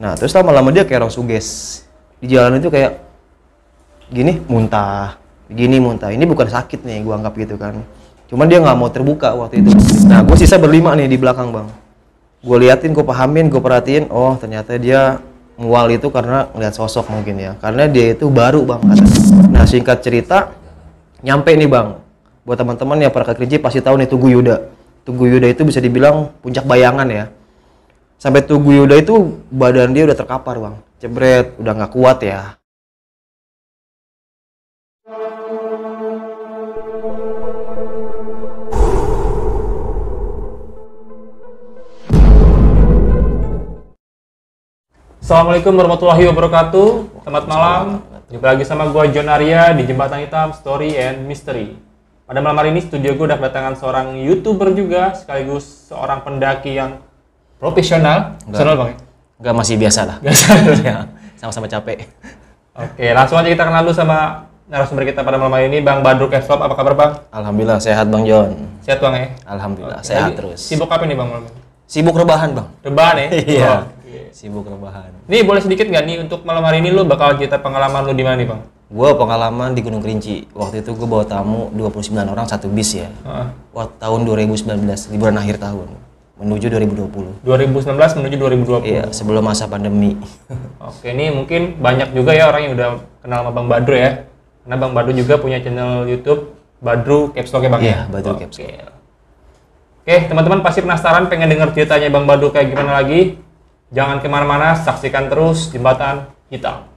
Nah terus lama-lama dia kayak orang suges di jalan itu, kayak gini muntah, gini muntah. Ini bukan sakit nih gue anggap gitu kan, cuman dia nggak mau terbuka waktu itu. Nah gue sisa berlima nih di belakang bang, gue liatin, gue pahamin, gue perhatiin, oh ternyata dia mual itu karena ngeliat sosok mungkin ya, karena dia itu baru bang katanya. Nah singkat cerita, nyampe nih bang, buat teman-teman yang pernah ke Kerinci pasti tahu nih Tugu Yuda. Tugu Yuda itu bisa dibilang puncak bayangan ya. Sampai Tugu Yuda itu badan dia udah terkapar bang, jebret, udah nggak kuat ya. Assalamualaikum warahmatullahi wabarakatuh. Selamat malam. Jumpa lagi sama gue John Arya di Jembatan Hitam Story and Mystery. Pada malam hari ini studio gue udah kedatangan seorang YouTuber juga sekaligus seorang pendaki yang profesional. Profesional bang? Enggak, masih biasa lah. Biasa. Ya, sama-sama capek. Oke, langsung aja kita kenal dulu sama narasumber kita pada malam hari ini, Bang Badruk F-Shop. Apa kabar bang? Alhamdulillah sehat bang John. Sehat bang ya? Alhamdulillah Oke. sehat Lagi terus. Sibuk apa nih bang malam ini? Sibuk rebahan bang. Rebahan ya? Iya. Oke. Sibuk rebahan. Nih boleh sedikit nggak nih untuk malam hari ini lu bakal cerita pengalaman lu di mana nih bang? Gue pengalaman di Gunung Kerinci. Waktu itu gue bawa tamu 29 orang satu bis ya. Waktu tahun 2019, liburan akhir tahun menuju 2020. 2019 menuju 2020. Iya, sebelum masa pandemi. Oke, ini mungkin banyak juga ya orang yang udah kenal sama Bang Badru ya. Karena Bang Badru juga punya channel YouTube Badru Caps Lock ya Bang? Iya, Badru Caps Lock. Oke, teman-teman pasti penasaran pengen denger ceritanya Bang Badru kayak gimana lagi? Jangan kemana-mana, saksikan terus Jembatan Hitam.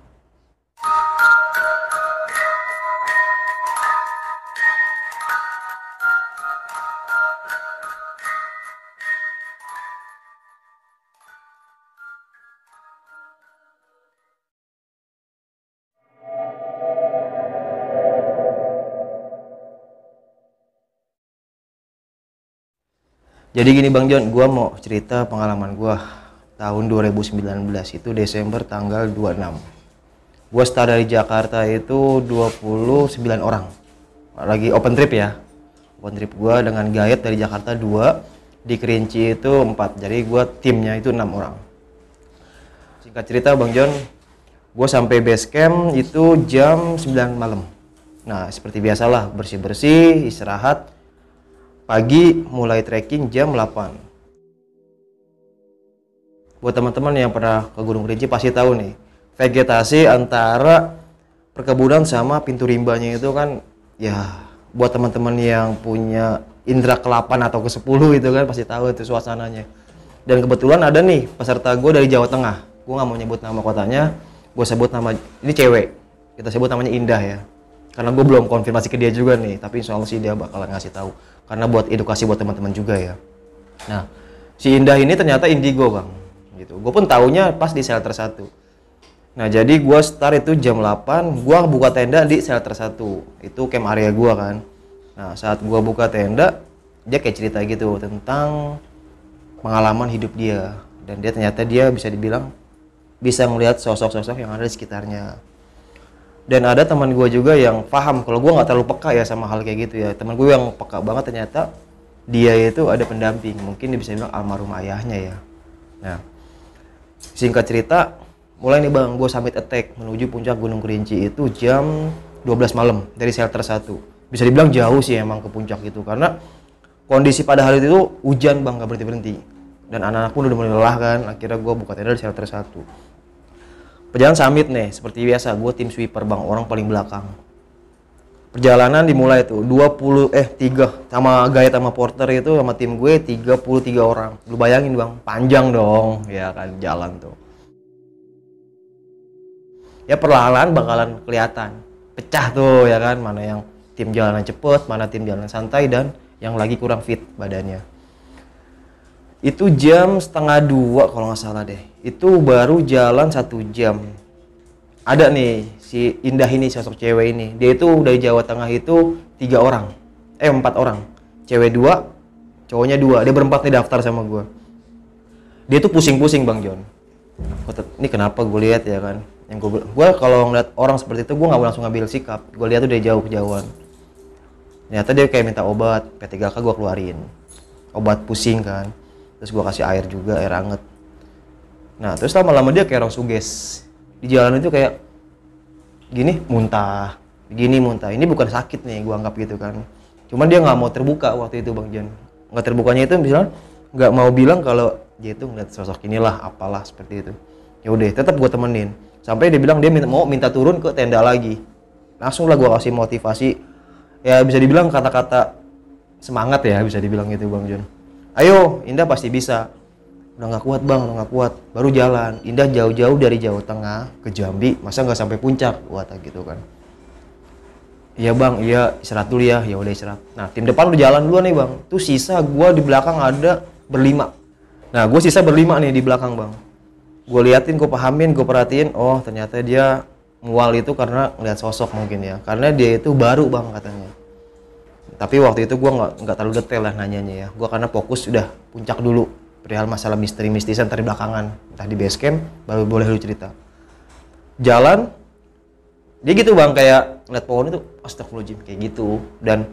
Jadi gini Bang John, gue mau cerita pengalaman gue tahun 2019 itu Desember tanggal 26. Gue start dari Jakarta itu 29 orang. Lagi open trip ya. Open trip gue dengan guide dari Jakarta 2, di Kerinci itu 4. Jadi gue timnya itu 6 orang. Singkat cerita Bang John, gue sampai base camp itu jam 9 malam. Nah seperti biasalah, bersih-bersih, istirahat. Pagi mulai trekking jam 8. Buat teman-teman yang pernah ke Gunung Kerinci pasti tahu nih, vegetasi antara perkebunan sama pintu rimbanya itu kan ya, buat teman-teman yang punya indera ke-8 atau ke-10 itu kan pasti tahu itu suasananya. Dan kebetulan ada nih peserta gue dari Jawa Tengah. Gue nggak mau nyebut nama kotanya, gue sebut nama, ini cewek, kita sebut namanya Indah ya. Karena gue belum konfirmasi ke dia juga nih, tapi insya Allah sih dia bakalan ngasih tahu. Karena buat edukasi buat teman-teman juga ya. Nah, si Indah ini ternyata indigo bang, gitu. Gue pun taunya pas di shelter 1. Nah, jadi gue start itu jam 8, gue buka tenda di shelter 1. Itu camp area gue kan. Nah, saat gue buka tenda, dia kayak cerita gitu tentang pengalaman hidup dia. Dan dia ternyata dia bisa dibilang bisa melihat sosok-sosok yang ada di sekitarnya. Dan ada teman gue juga yang paham kalau gue nggak terlalu peka ya sama hal kayak gitu ya. Teman gue yang peka banget ternyata dia itu ada pendamping, mungkin dia bisa bilang almarhum ayahnya ya. Nah singkat cerita, mulai nih bang, gue summit attack menuju puncak Gunung Kerinci itu jam 12 malam dari shelter 1. Bisa dibilang jauh sih emang ke puncak itu, karena kondisi pada hari itu hujan bang, gak berhenti-berhenti. Dan anak-anak pun udah mulai lelah kan, akhirnya gue buka tenda di shelter 1. Perjalanan summit nih, seperti biasa, gue tim sweeper bang, orang paling belakang. Perjalanan dimulai tuh 3 sama guide sama porter itu sama tim gue 33 orang. Lu bayangin bang, panjang dong, ya kan jalan tuh. Ya perlahan bakalan kelihatan, pecah tuh ya kan, mana yang tim jalan cepet, mana tim jalan santai, dan yang lagi kurang fit badannya. Itu jam 1:30 kalau nggak salah deh. Itu baru jalan 1 jam. Ada nih si Indah ini, sosok cewek ini. Dia itu dari Jawa Tengah itu 4 orang. Cewek 2, cowoknya 2. Dia berempat nih daftar sama gue. Dia tuh pusing-pusing Bang John. Ini kenapa gue lihat ya kan? Yang gue kalau ngeliat orang seperti itu gue nggak langsung ngambil sikap. Gue lihat tuh dari jauh kejauhan. Ternyata dia kayak minta obat. P3K gue keluarin. Obat pusing kan. Terus gue kasih air juga, air anget. Nah terus lama-lama dia kayak orang suges di jalan itu, kayak gini muntah, gini muntah. Ini bukan sakit nih gua anggap gitu kan, cuman dia nggak mau terbuka waktu itu Bang Jon. Nggak terbukanya itu misalnya nggak mau bilang kalau dia itu ngeliat sosok inilah apalah seperti itu. Ya udah tetap gua temenin sampai dia bilang dia mau minta turun ke tenda lagi. Langsung lah gua kasih motivasi, ya bisa dibilang kata-kata semangat ya, bisa dibilang gitu Bang Jon. Ayo Indah pasti bisa. Udah nggak kuat Bang, udah nggak kuat. Baru jalan. Indah jauh-jauh dari Jawa Tengah ke Jambi, masa nggak sampai puncak? Kata gitu kan. Iya Bang, iya istirahat dulu ya. Ya udah istirahat. Nah tim depan udah jalan duluan nih Bang. Tuh sisa gua di belakang ada berlima. Nah gua sisa berlima nih di belakang Bang. Gue liatin, gue pahamin, gue perhatiin. Oh ternyata dia mual itu karena ngeliat sosok mungkin ya. Karena dia itu baru Bang katanya. Tapi waktu itu gue nggak terlalu detail lah nanyanya ya. Gue karena fokus udah puncak dulu. Perihal masalah misteri-mistisan tadi belakangan. Entah di base camp, baru boleh lu cerita. Jalan, dia gitu Bang, kayak ngeliat pohon itu, astagfirullahaladzim, kayak gitu. Dan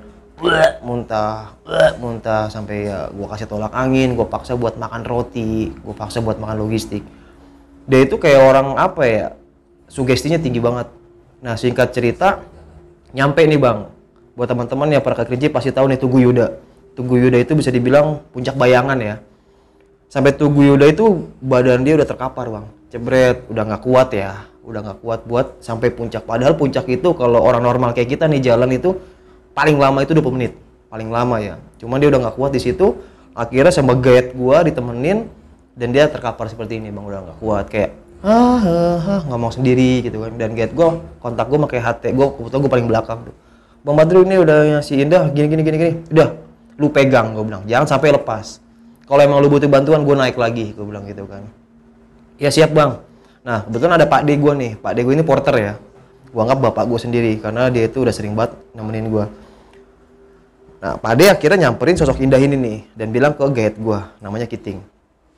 muntah sampai ya gue kasih tolak angin, gue paksa buat makan roti, gue paksa buat makan logistik. Dia itu kayak orang apa ya, sugestinya tinggi banget. Nah singkat cerita, nyampe nih Bang. Buat teman-teman yang pernah ke Kerinci pasti tahu nih Tugu Yuda. Tugu Yuda itu bisa dibilang puncak bayangan ya. Sampai Tugu Yuda itu badan dia udah terkapar Bang. Cebret, udah nggak kuat ya. Udah nggak kuat buat sampai puncak. Padahal puncak itu kalau orang normal kayak kita nih jalan itu paling lama itu 20 menit. Paling lama ya. Cuman dia udah nggak kuat di situ. Akhirnya sama guide gua ditemenin. Dan dia terkapar seperti ini Bang, udah nggak kuat, kayak ngomong sendiri gitu kan. Dan guide gue kontak gue pakai HT gue, kebetulan gue paling belakang tuh. Bang Badrul ini udah ngasih Indah gini, udah lu pegang, gue bilang jangan sampai lepas. Kalau emang lu butuh bantuan gue naik lagi, gue bilang gitu kan. Ya siap Bang. Nah kebetulan ada Pak D gue nih, Pak D gue ini porter ya. Gue anggap bapak gue sendiri karena dia itu udah sering banget nemenin gue. Nah Pak D akhirnya nyamperin sosok Indah ini nih dan bilang ke guide gue, namanya Kiting.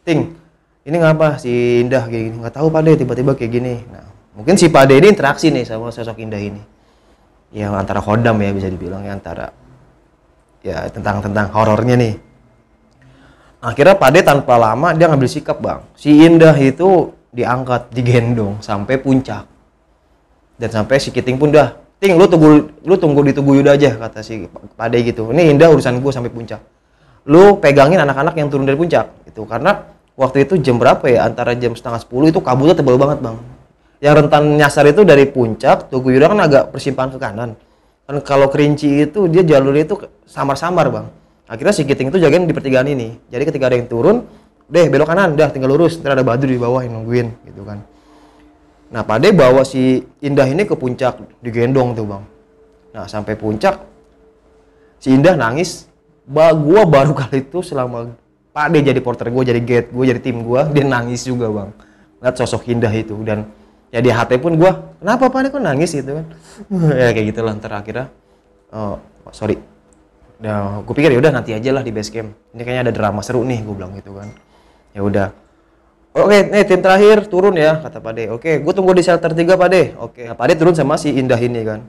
Ting, ini ngapa si Indah kayak gini? Nggak tahu Pak De, tiba-tiba kayak gini. Nah, mungkin si Pak De ini interaksi nih sama sosok Indah ini. Ya antara khodam ya bisa dibilang ya, antara ya tentang horornya nih. Akhirnya Pak De tanpa lama dia ngambil sikap Bang. Si Indah itu diangkat, digendong sampai puncak. Dan sampai si Kiting pun dah, Ting lu tunggu di Tugu Yuda aja kata si Pak De gitu. Ini Indah urusan gue sampai puncak. Lu pegangin anak-anak yang turun dari puncak itu, karena waktu itu jam berapa ya, antara jam 9:30 itu kabutnya tebal banget Bang. Yang rentan nyasar itu dari puncak Tugu Yuda kan agak persimpangan ke kanan kan. Kalau Kerinci itu dia jalurnya itu samar-samar Bang. Akhirnya si Kiting itu jagain di pertigaan ini, jadi ketika ada yang turun deh belok kanan, dah tinggal lurus, ntar ada Badru di bawah yang nungguin gitu kan. Nah Pak De bawa si Indah ini ke puncak, digendong tuh Bang. Nah sampai puncak si Indah nangis. Gua baru kali itu selama Pak De jadi porter gue, jadi guide gue, jadi tim gue, dia nangis juga Bang. Lihat sosok Indah itu. Dan ya di hati pun gue, kenapa Pak De kok nangis gitu kan. Ya kayak gitu lah. Ntar akhirnya sorry, nah, gue pikir ya udah nanti aja lah di base camp, ini kayaknya ada drama seru nih, gue bilang gitu kan. Ya udah, oke nih tim terakhir turun ya kata Pak De. Oke gue tunggu di shelter 3 Pak De. Oke nah, Pak De turun sama si Indah ini kan.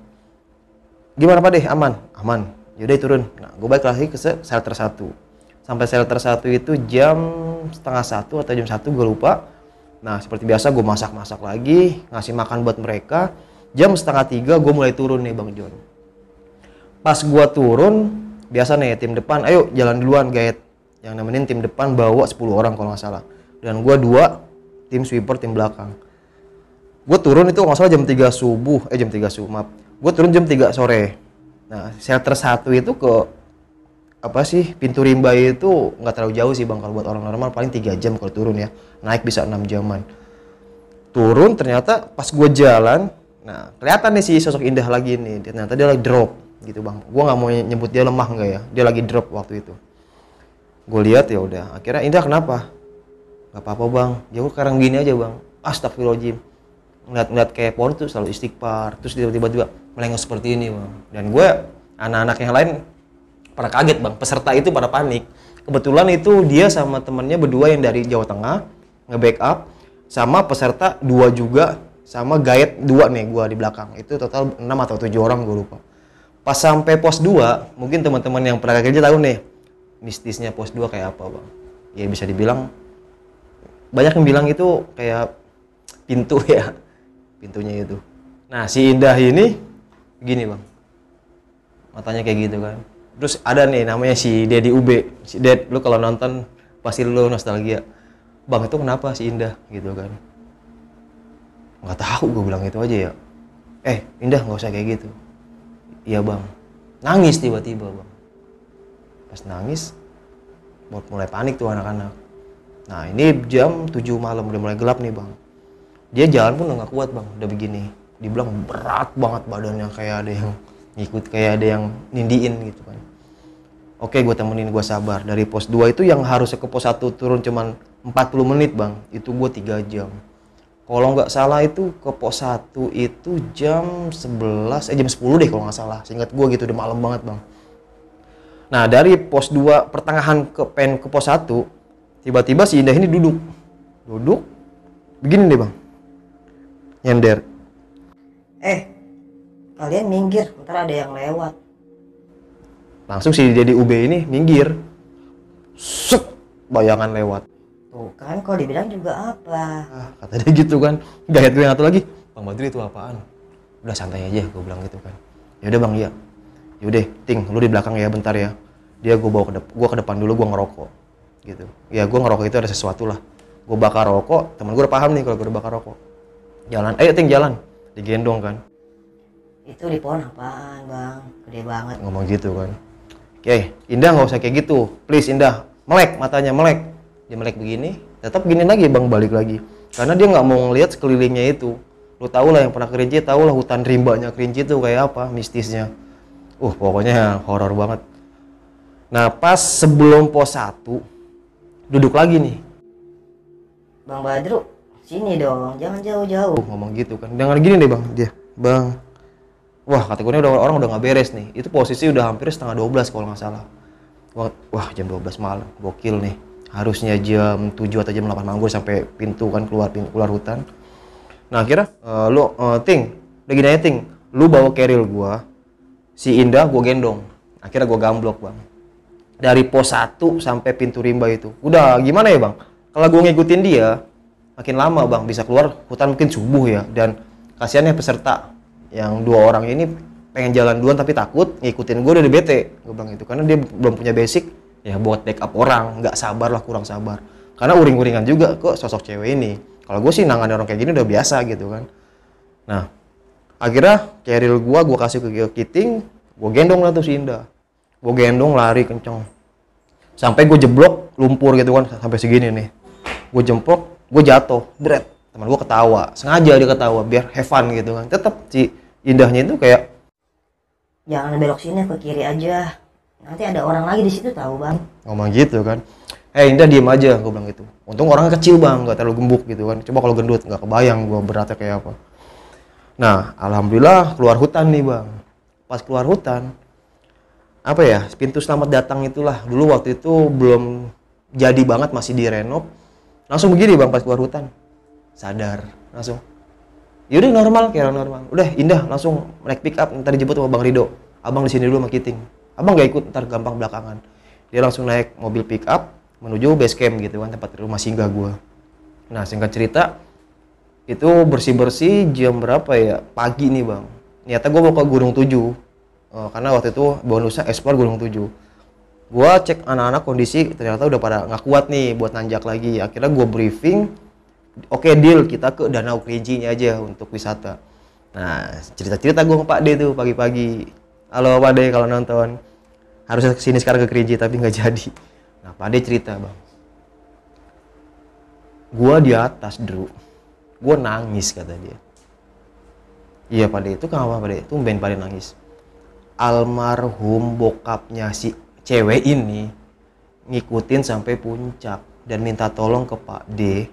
Gimana Pak De? Aman. Yaudah turun. Nah, gue balik lagi ke shelter 1. Sampai shelter 1 itu jam 12:30 atau jam 1 gue lupa. Nah, seperti biasa gue masak lagi, ngasih makan buat mereka. Jam 2:30 gue mulai turun nih Bang Jon. Pas gue turun, biasa nih tim depan, ayo jalan duluan guide. Yang nemenin tim depan bawa 10 orang kalau nggak salah. Dan gue 2 tim sweeper, tim belakang. Gue turun itu nggak salah jam 3 subuh, maaf. Gue turun jam 3 sore. Nah, shelter 1 itu ke pintu rimba itu nggak terlalu jauh sih Bang, kalau buat orang normal paling 3 jam kalau turun ya, naik bisa 6 jaman. Turun ternyata pas gue jalan, nah kelihatan nih si sosok Indah lagi nih, ternyata dia lagi drop gitu Bang. Gue nggak mau nyebut dia lemah nggak ya, dia lagi drop waktu itu. Gue lihat ya udah, akhirnya Indah kenapa? Nggak apa-apa Bang, ya gue sekarang gini aja Bang. Astagfirullahaladzim, ngeliat kayak pohon tuh selalu istighfar, terus tiba-tiba melengos seperti ini Bang. Dan gue, anak-anak yang lain pada kaget Bang, peserta itu pada panik. Kebetulan itu dia sama temennya berdua yang dari Jawa Tengah nge-backup, sama peserta 2 juga, sama guide 2 nih gue di belakang. Itu total 6 atau 7 orang gue lupa. Pas sampai pos 2, mungkin teman-teman yang pernah kerja tahu nih mistisnya pos 2 kayak apa Bang. Ya bisa dibilang banyak yang bilang itu kayak pintu ya, pintunya itu. Nah si Indah ini gini bang, matanya kayak gitu kan. Terus ada nih namanya si Dedi Ube. Si Ded, lu kalau nonton pasti lu nostalgia. Bang itu kenapa si Indah gitu kan? Nggak tahu, gue bilang itu aja ya. Indah nggak usah kayak gitu. Iya bang. Nangis tiba-tiba bang. Pas nangis, mulai panik tuh anak-anak. Nah ini jam 7 malam, udah mulai gelap nih bang. Dia jalan pun udah nggak kuat bang, udah begini. Dibilang berat banget badannya, kayak ada yang ngikut, kayak ada yang nindiin gitu kan. Oke, gue temenin, gue sabar. Dari pos 2 itu yang harusnya ke pos 1 turun cuman 40 menit bang, itu gue 3 jam. Kalau nggak salah itu ke pos 1 itu jam 11, jam 10 deh kalau nggak salah. Seingat gue gitu, udah malam banget bang. Nah dari pos 2 pertengahan ke pos 1, tiba-tiba si Indah ini duduk begini deh bang, nyender. Kalian minggir, ntar ada yang lewat. Langsung si Dedi UB ini minggir, set, bayangan lewat. Tuh kan, kalau dibilang juga apa? Kata dia gitu kan. Gayat gue yang satu lagi, Bang Badri itu apaan? Udah santai aja, gue bilang gitu kan. Ya udah bang, iya. Yaudah, Ting, lu di belakang ya bentar ya. Dia gue bawa ke depan dulu, gue ngerokok gitu. Ya gue ngerokok itu ada sesuatu lah. Gue bakar rokok, temen gue udah paham nih kalau gue udah bakar rokok. Jalan, ayo Ting jalan. Digendong kan. Itu di pohon apaan bang? Gede banget. Ngomong gitu kan. Oke, Indah nggak usah kayak gitu. Please Indah, melek matanya, melek. Dia melek begini, tetap gini lagi bang, balik lagi. Karena dia nggak mau ngelihat sekelilingnya itu. Lu tau lah yang pernah ke Kerinci, tau lah hutan rimbanya Kerinci itu kayak apa, mistisnya. Pokoknya horor banget. Nah pas sebelum pos 1, duduk lagi nih. Bang Badru, sini dong, jangan jauh-jauh. Ngomong gitu kan. Dengan gini deh bang, dia, bang. Wah kata gue ini orang udah nggak beres nih. Itu posisi udah hampir setengah 12 kalau nggak salah. Wah jam 12 malam, gokil nih. Harusnya jam 7 atau jam 8 malam gue sampai pintu kan keluar hutan. Nah akhirnya Ting, udah gini aja Ting, lu bawa keril gua, si Indah gua gendong. Akhirnya gua gamblok bang. Dari pos 1 sampai pintu rimba itu. Udah gimana ya bang? Kalau gua ngikutin dia, makin lama bang, bisa keluar hutan mungkin subuh ya. Dan kasihannya peserta yang 2 orang ini pengen jalan duluan tapi takut ngikutin gue, udah bete gue bilang itu, karena dia belum punya basic ya buat backup orang, nggak sabar lah, kurang sabar, karena uring-uringan juga kok sosok cewek ini. Kalau gue sih nangani orang kayak gini udah biasa gitu kan. Nah akhirnya keril gue kasih ke Kiting, gue gendong lah tuh si Indah, gue gendong lari kenceng sampai gue jeblok lumpur gitu kan, sampai segini nih gue jemplok, gue jatuh, bret, teman gue ketawa, sengaja dia ketawa biar have fun gitu kan. Tetap si Indahnya itu kayak, jangan belok sini, ke kiri aja. Nanti ada orang lagi di situ tahu bang. ngomong gitu kan. Indah diem aja, gue bilang gitu. Untung orangnya kecil bang, nggak terlalu gembuk gitu kan. Coba kalau gendut, nggak kebayang gue beratnya kayak apa. Nah, alhamdulillah keluar hutan nih bang. Pas keluar hutan, apa ya, pintu selamat datang itulah. Dulu waktu itu belum jadi banget, masih direnov. Langsung begini bang pas keluar hutan. Sadar, langsung. Yaudah normal, kayak orang normal. Udah Indah langsung naik pick up, ntar dijemput sama Bang Rido. Abang di sini dulu sama Kiting. Abang gak ikut, ntar gampang belakangan. Dia langsung naik mobil pick up menuju base camp gitu kan, tempat rumah singgah gua. Nah singkat cerita, itu bersih-bersih jam berapa ya? Pagi nih bang. Niatnya gua mau ke Gunung 7. Karena waktu itu bonusnya explore Gunung 7. Gua cek anak-anak kondisi, ternyata udah pada nggak kuat nih buat nanjak lagi. Akhirnya gua briefing. Oke deal, kita ke Danau Kerinci aja untuk wisata. Nah cerita-cerita gue sama Pak D tuh pagi-pagi. Halo Pak D kalau nonton. Harusnya kesini sekarang ke Kerinci tapi nggak jadi. Nah Pak D cerita bang. Gue di atas Dru. Gue nangis kata dia. Iya Pak D, itu kenapa Pak D? Tumben Pak D nangis. Almarhum bokapnya si cewek ini ngikutin sampai puncak dan minta tolong ke Pak D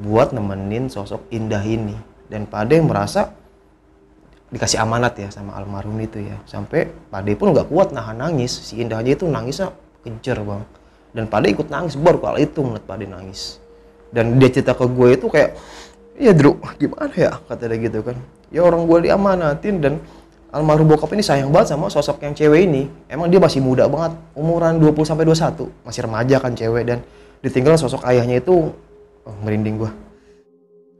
buat nemenin sosok Indah ini. Dan Pak D merasa dikasih amanat ya sama almarhum itu ya. Sampai Pak D pun nggak kuat nahan nangis. Si Indahnya itu nangisnya kencur bang. Dan Pak D ikut nangis, baru kali itu ngeliat Pak D nangis. Dan dia cerita ke gue itu kayak, iya Dru, gimana ya, kata dia gitu kan. Ya orang gue diamanatin dan almarhum bokap ini sayang banget sama sosok yang cewek ini. Emang dia masih muda banget, umuran 20-21, masih remaja kan cewek. Dan ditinggal sosok ayahnya itu merinding gua.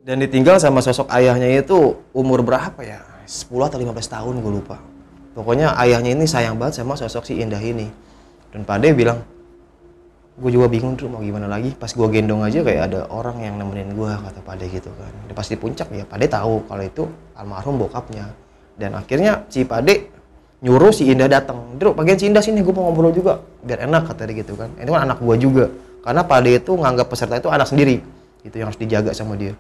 Dan ditinggal sama sosok ayahnya itu umur berapa ya? 10 atau 15 tahun gue lupa. Pokoknya ayahnya ini sayang banget sama sosok si Indah ini. Dan Pak De bilang, gue juga bingung tuh mau gimana lagi. Pas gue gendong aja kayak ada orang yang nemenin gue, kata Pak De gitu kan. Dan pas di puncak ya Pak De tahu kalau itu almarhum bokapnya. Dan akhirnya si Pak De nyuruh si Indah datang. Dru, bagian si Indah sini, gue mau ngobrol juga biar enak, kata dia gitu kan. Itu kan anak gue juga. Karena Pak De itu nganggap peserta itu anak sendiri. Itu yang harus dijaga sama dia.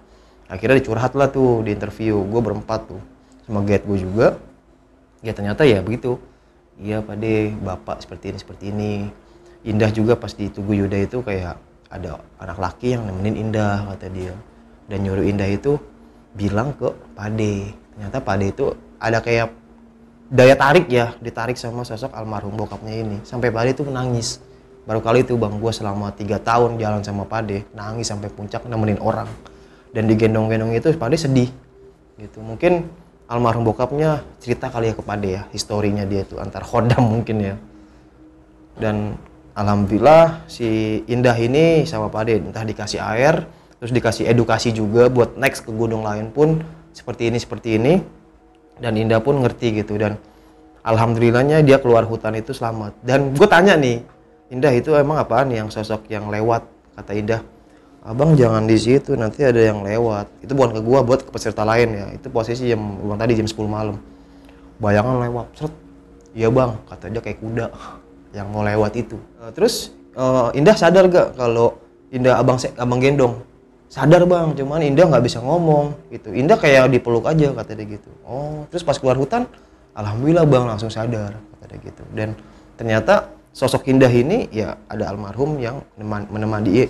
Akhirnya dicurhat lah tuh di interview, gue berempat tuh sama guide gue juga. Ya ternyata ya begitu. Iya Pak De, bapak seperti ini. Indah juga pas di Tugu Yuda itu kayak ada anak laki yang nemenin Indah, kata dia. Dan nyuruh Indah itu bilang ke Pak De. Ternyata Pak De itu ada kayak daya tarik ya, ditarik sama sosok almarhum bokapnya ini. Sampai Pak De itu menangis. Baru kali itu bang, gue selama 3 tahun jalan sama Pak De, nangis sampai puncak nemenin orang. Dan digendong-gendong itu Pak De sedih gitu. Mungkin almarhum bokapnya cerita kali ya ke Pak De ya, historinya dia itu antar khodam mungkin ya. Dan alhamdulillah si Indah ini sama Pak De entah dikasih air, terus dikasih edukasi juga buat next ke gunung lain pun seperti ini. Dan Indah pun ngerti gitu. Dan alhamdulillahnya dia keluar hutan itu selamat. Dan gue tanya nih, Indah itu emang apaan yang sosok yang lewat? Kata Indah, abang jangan di situ, nanti ada yang lewat. Itu bukan ke gua, buat ke peserta lain ya. Itu posisi jam tadi jam 10 malam. Bayangan lewat, seret. Iya bang, kata dia kayak kuda yang mau lewat itu. Terus Indah sadar gak kalau Indah abang gendong? Sadar bang, cuman Indah nggak bisa ngomong gitu. Indah kayak dipeluk aja, kata dia gitu. Oh, terus pas keluar hutan, alhamdulillah bang langsung sadar, kata dia gitu. Dan ternyata sosok Indah ini ya ada almarhum yang menemani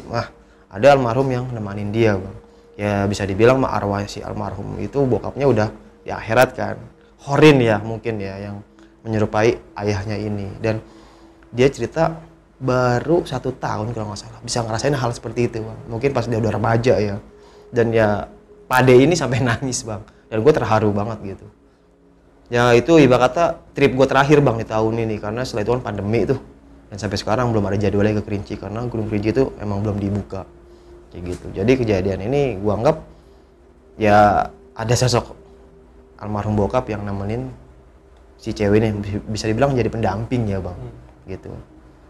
ada almarhum yang nemanin dia bang. Ya bisa dibilang mah arwah si almarhum itu bokapnya udah di akhirat kan. Horin ya mungkin ya yang menyerupai ayahnya ini. Dan dia cerita baru 1 tahun kalau nggak salah bisa ngerasain hal seperti itu bang. Mungkin pas dia udah remaja ya. Dan ya Pak De ini sampai nangis bang. Dan gue terharu banget gitu. Ya itu ibarat kata trip gue terakhir bang di tahun ini. Karena setelah itu kan pandemi tuh. Dan sampai sekarang belum ada jadwalnya ke Kerinci. Karena Gunung Kerinci itu emang belum dibuka. Kayak gitu. Jadi kejadian ini gua anggap ya ada sosok almarhum bokap yang nemenin si cewek ini, bisa dibilang jadi pendamping ya bang. Gitu.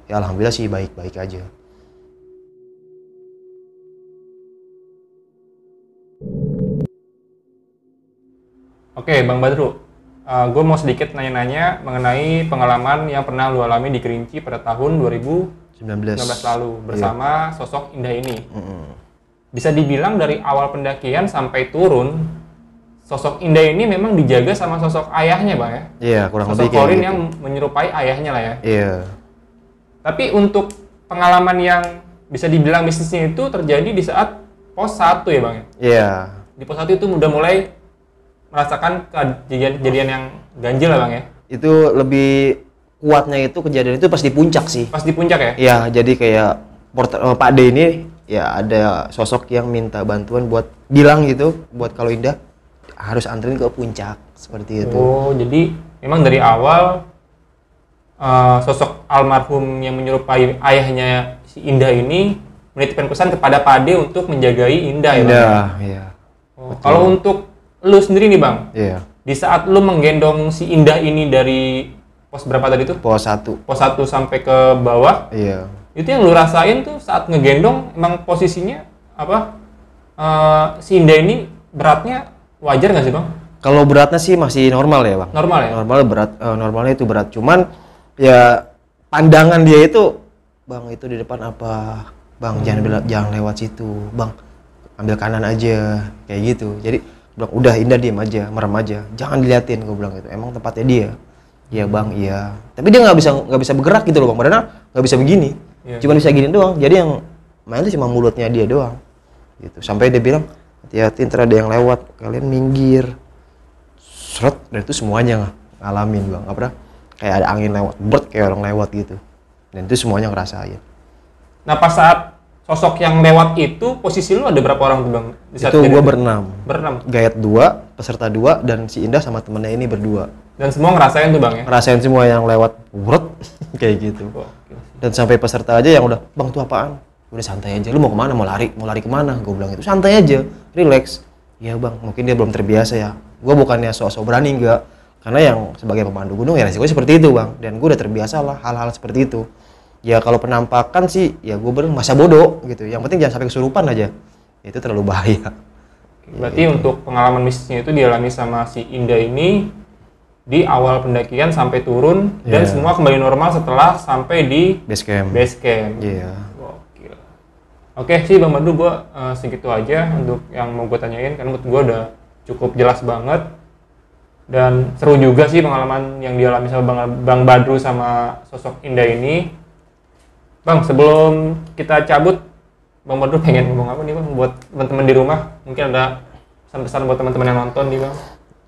Ya alhamdulillah sih baik-baik aja. Oke Bang Badru, gue mau sedikit nanya-nanya mengenai pengalaman yang pernah lu alami di Kerinci pada tahun 2019 lalu bersama sosok Indah ini. Bisa dibilang dari awal pendakian sampai turun, sosok Indah ini memang dijaga sama sosok ayahnya bang ya? Iya, kurang lebih kayak gitu. Sosok Horin yang gitu. menyerupai ayahnya lah ya? Iya. Tapi untuk pengalaman yang bisa dibilang mistisnya itu terjadi di saat pos 1 ya bang ya? Iya. Di pos 1 itu udah mulai merasakan kejadian yang ganjil lah bang ya? Itu lebih kuatnya itu kejadian itu pas di puncak sih. Pas di puncak ya? Iya, jadi kayak Pak De ini ya ada sosok yang minta bantuan buat bilang gitu buat kalau Indah harus anterin ke puncak seperti itu. Oh, jadi memang dari awal sosok almarhum yang menyerupai ayahnya si Indah ini menitipkan pesan kepada Pak De untuk menjagai Indah ya bang? Iya. Oh, kalau untuk lu sendiri nih bang, Iya. di saat lu menggendong si Indah ini dari pos berapa tadi tuh? Pos 1. Pos 1 sampai ke bawah. Iya. Itu yang lu rasain tuh saat ngegendong emang posisinya apa? Si Indah ini beratnya wajar nggak sih bang? Kalau beratnya sih masih normal ya bang. Normal ya? Normalnya itu berat. Cuman ya pandangan dia itu, bang itu di depan apa? Bang jangan lewat situ. Bang ambil kanan aja kayak gitu. Jadi bilang udah Indah diem aja, merem aja. Jangan diliatin, gue bilang gitu. Emang tempatnya dia. Iya bang, iya. Tapi dia nggak bisa bergerak gitu loh bang. Padahal nggak bisa begini. Iya. Cuma bisa gini doang. Jadi yang main itu cuma mulutnya dia doang. Gitu. Sampai dia bilang, hati-hati ntar ada yang lewat. Kalian minggir. Seret. Dan itu semuanya ngalamin bang. Apa dah? Kayak ada angin lewat. Bert kayak orang lewat gitu. Dan itu semuanya ngerasain. Nah pas saat sosok yang lewat itu posisi lu ada berapa orang tuh bang? Di saat Itu kejadian gue berenam. Guide 2, peserta 2, dan si Indah sama temennya ini berdua. Dan semua ngerasain tuh bang ya? Ngerasain semua yang lewat. Bert. Kayak gitu. Dan sampai peserta aja yang udah, bang tuh apaan? Udah santai aja, lu mau kemana, mau lari kemana, gue bilang gitu, santai aja, relax. Iya bang, mungkin dia belum terbiasa ya. Gue bukannya sok-sok berani, enggak, karena yang sebagai pemandu gunung ya resikonya seperti itu bang, dan gue udah terbiasa lah hal-hal seperti itu. Ya kalau penampakan sih ya gue masa bodoh gitu, yang penting jangan sampai kesurupan aja, itu terlalu bahaya. Berarti untuk pengalaman mistisnya itu dialami sama si Indah ini di awal pendakian sampai turun dan semua kembali normal setelah sampai di Base camp. Iya. Gokil. Oke sih Bang Badru, gue segitu aja untuk yang mau gue tanyain karena menurut gue udah cukup jelas banget dan seru juga sih pengalaman yang dialami sama Bang Badru sama sosok Indah ini. Bang, sebelum kita cabut, Bang Badru pengen ngomong apa nih Bang buat teman-teman di rumah? Mungkin ada pesan-pesan buat teman-teman yang nonton nih Bang.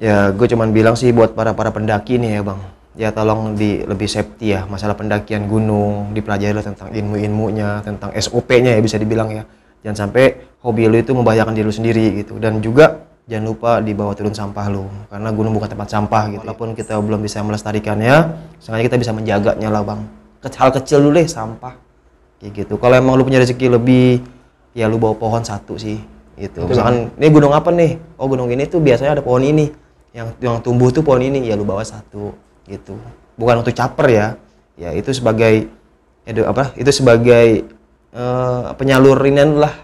Ya, gue cuman bilang sih buat para pendaki nih ya bang, ya tolong lebih safety ya, masalah pendakian gunung, dipelajari tentang ilmu-ilmunya, tentang SOP-nya ya bisa dibilang ya. Jangan sampai hobi lu itu membahayakan diri lu sendiri gitu. Dan juga jangan lupa dibawa turun sampah lu, karena gunung bukan tempat sampah gitu. Walaupun kita belum bisa melestarikannya, seenggaknya kita bisa menjaganya lah bang. Hal kecil dulu deh, sampah kayak gitu. Kalau emang lu punya rezeki lebih, ya lu bawa pohon satu sih gitu. Misalkan ini gunung apa nih, oh gunung ini tuh biasanya ada pohon ini, yang tumbuh tuh pohon ini, ya lu bawa satu gitu. Bukan untuk caper ya, ya itu sebagai itu sebagai penyalurinan lah,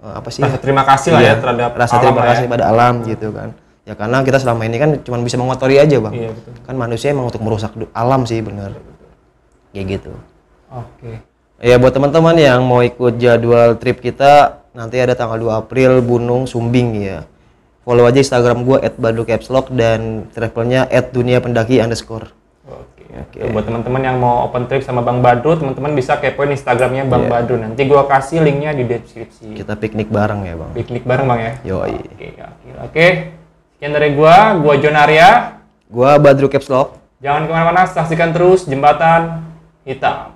apa sih, rasa terima kasih lah ya terhadap rasa terima kasih pada alam gitu kan. Ya karena kita selama ini kan cuma bisa mengotori aja bang. Iya, betul. Kan manusia emang untuk merusak alam sih, bener. Kayak gitu. Oke. Ya buat teman-teman yang mau ikut jadwal trip kita, nanti ada tanggal 2 April Gunung Sumbing ya. Follow aja Instagram gue @badrukepslog dan travelnya @duniapendaki_. Oke. Buat teman-teman yang mau open trip sama Bang Badru, teman-teman bisa kepoin Instagramnya Bang Badru. Nanti gue kasih linknya di deskripsi. Kita piknik bareng ya bang. Piknik bareng Bang ya. Yoi. Oke. Sekian dari gua Jon Arya. Gua Badru Capslog. Jangan kemana-mana, saksikan terus Jembatan Hitam.